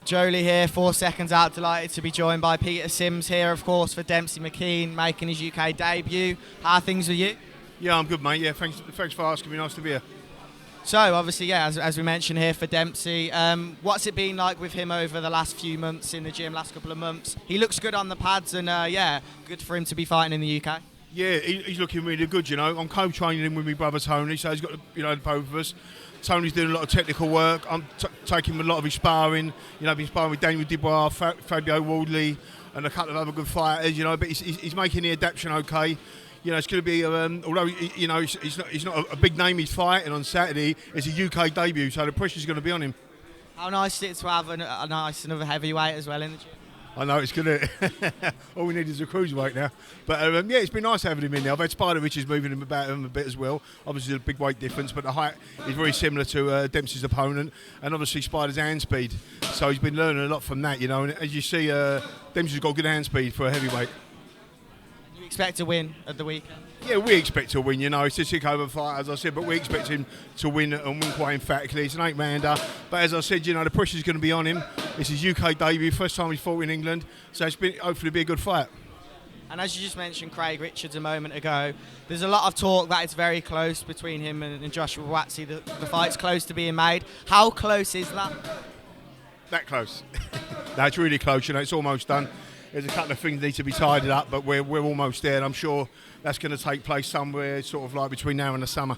Joe Leigh here, 4 seconds out. Delighted to be joined by Peter Sims here, of course, for Demsey McKean, making his UK debut. How are things with you? Yeah, I'm good, mate. Yeah, thanks for asking me. Nice to be here. So, obviously, yeah, as we mentioned here for Demsey, what's it been like with him over the last few months in the gym, last couple of months? He looks good on the pads and, yeah, good for him to be fighting in the UK. Yeah, he's looking really good, you know. I'm co-training him with my brother Tony, so he's got, both of us. Tony's doing a lot of technical work. I'm taking a lot of his sparring. You know, I've been sparring with Daniel Dubois, Fabio Wardley, and a couple of other good fighters, you know, but he's making the adaptation okay. You know, it's going to be, although, you know, he's not a big name he's fighting on Saturday, it's a UK debut, so the pressure's going to be on him. How nice is it to have another heavyweight as well in the gym? I know, it's good. All we need is a cruiserweight now. But yeah, it's been nice having him in there. I've had Spider Richards moving him about him a bit as well. Obviously, there's a big weight difference, but the height is very similar to Dempsey's opponent, and obviously Spider's hand speed. So he's been learning a lot from that, you know. And as you see, Dempsey's got good hand speed for a heavyweight. Do you expect to win at the weekend? Yeah, we expect to win, you know. It's a takeover fight, as I said, but we expect him to win and win quite emphatically. It's an 8-rounder, but as I said, you know, the pressure's going to be on him. It's his UK debut, first time he's fought in England, so it's been hopefully be a good fight. And as you just mentioned Craig Richards a moment ago, there's a lot of talk that it's very close between him and Joshua Buatsi. The fight's close to being made. How close is that? That close. No, it's really close, you know, it's almost done. There's a couple of things that need to be tidied up, but we're almost there, and I'm sure that's going to take place somewhere sort of like between now and the summer.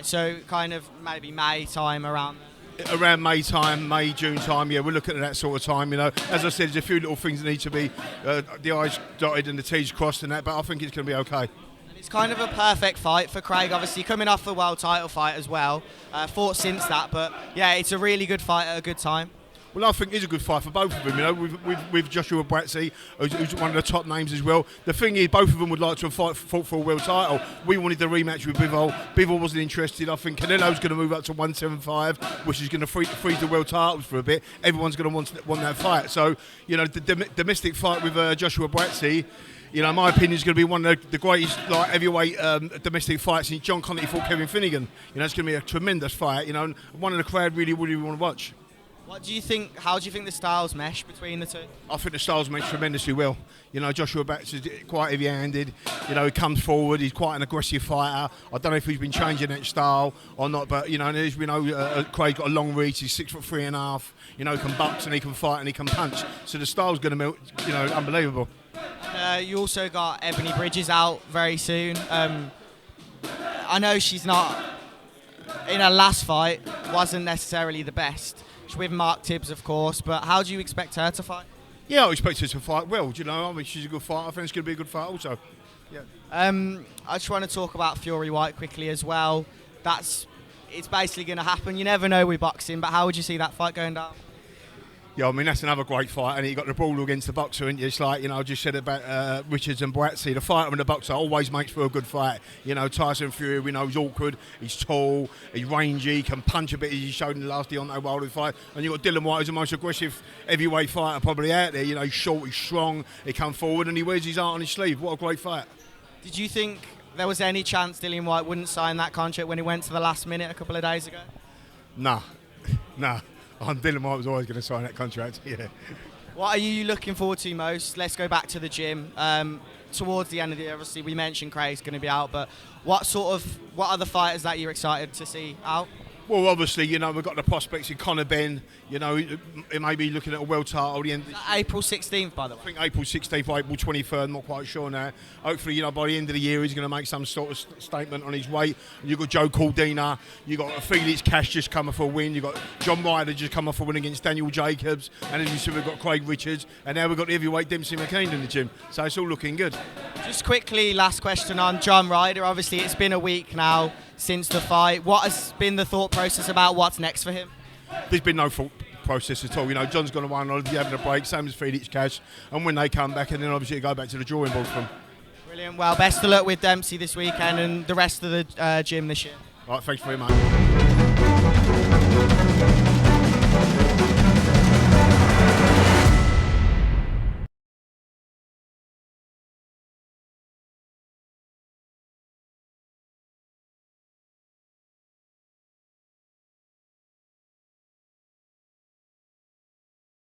So kind of maybe May time around there? Around May time, May, June time, yeah, we're looking at that sort of time, you know. As I said, there's a few little things that need to be, the I's dotted and the T's crossed and that, but I think it's going to be okay. And it's kind of a perfect fight for Craig, obviously coming off a world title fight as well, fought since that, but yeah, it's a really good fight at a good time. Well, I think it's a good fight for both of them, you know, with Joshua Buatsi, who's one of the top names as well. The thing is, both of them would like to have fought for a world title. We wanted the rematch with Bivol. Bivol wasn't interested. I think Canelo's going to move up to 175, which is going to freeze the world titles for a bit. Everyone's going to want that fight. So, you know, the domestic fight with Joshua Buatsi, you know, in my opinion, is going to be one of the greatest heavyweight domestic fights since John Conte fought Kevin Finnegan. You know, it's going to be a tremendous fight, you know, and one of the crowd really want to watch. What do you think? How do you think the styles mesh between the two? I think the styles mesh tremendously well. You know, Joshua Buatsi is quite heavy-handed. You know, he comes forward. He's quite an aggressive fighter. I don't know if he's been changing that style or not, but you know, as we know, Craig's got a long reach. He's 6'3.5". You know, he can box and he can fight and he can punch. So the style's going to melt. You know, unbelievable. You also got Ebony Bridges out very soon. I know she's not in her last fight. Wasn't necessarily the best. With Mark Tibbs, of course, but how do you expect her to fight? Yeah, I expect her to fight well. Do you know, I mean, she's a good fighter. I think it's going to be a good fight also. Yeah. I just want to talk about Fury White quickly as well. It's basically going to happen. You never know with boxing, but how would you see that fight going down? Yeah, I mean, that's another great fight, and you got the brawler against the boxer, and it's like, you know, I just said about Richards and Buatsi. The fighter and the boxer always makes for a good fight. You know, Tyson Fury, we know he's awkward, he's tall, he's rangy, he can punch a bit, as he showed in the last Deontay Wilder fight. And you've got Dillian Whyte, who's the most aggressive heavyweight fighter probably out there. You know, he's short, he's strong, he comes forward, and he wears his heart on his sleeve. What a great fight. Did you think there was any chance Dillian Whyte wouldn't sign that contract when he went to the last minute a couple of days ago? Nah. Dillian Whyte was always going to sign that contract, yeah. What are you looking forward to most? Let's go back to the gym. Towards the end of the year, obviously, we mentioned Craig's going to be out, but what are the fighters that you're excited to see out? Well, obviously, you know, we've got the prospects in Conor Benn. You know, it may be looking at a world title. The end. April 16th, by the way. I think April 16th or April 23rd, I'm not quite sure now. Hopefully, you know, by the end of the year, he's going to make some sort of statement on his weight. You've got Joe Cordina, you've got Felix Cash just coming for a win, you've got John Ryder just coming for a win against Daniel Jacobs, and as you said, we've got Craig Richards, and now we've got the heavyweight Demsey McKean in the gym. So it's all looking good. Just quickly, last question on John Ryder. Obviously, it's been a week now since the fight. What has been the thought process about what's next for him? There's been no thought process at all. You know, John's gone away on holiday, having a break, same as Felix Cash, and when they come back, and then obviously go back to the drawing board for them. Brilliant. Well, best of luck with Demsey this weekend and the rest of the gym this year. Right, thanks very much.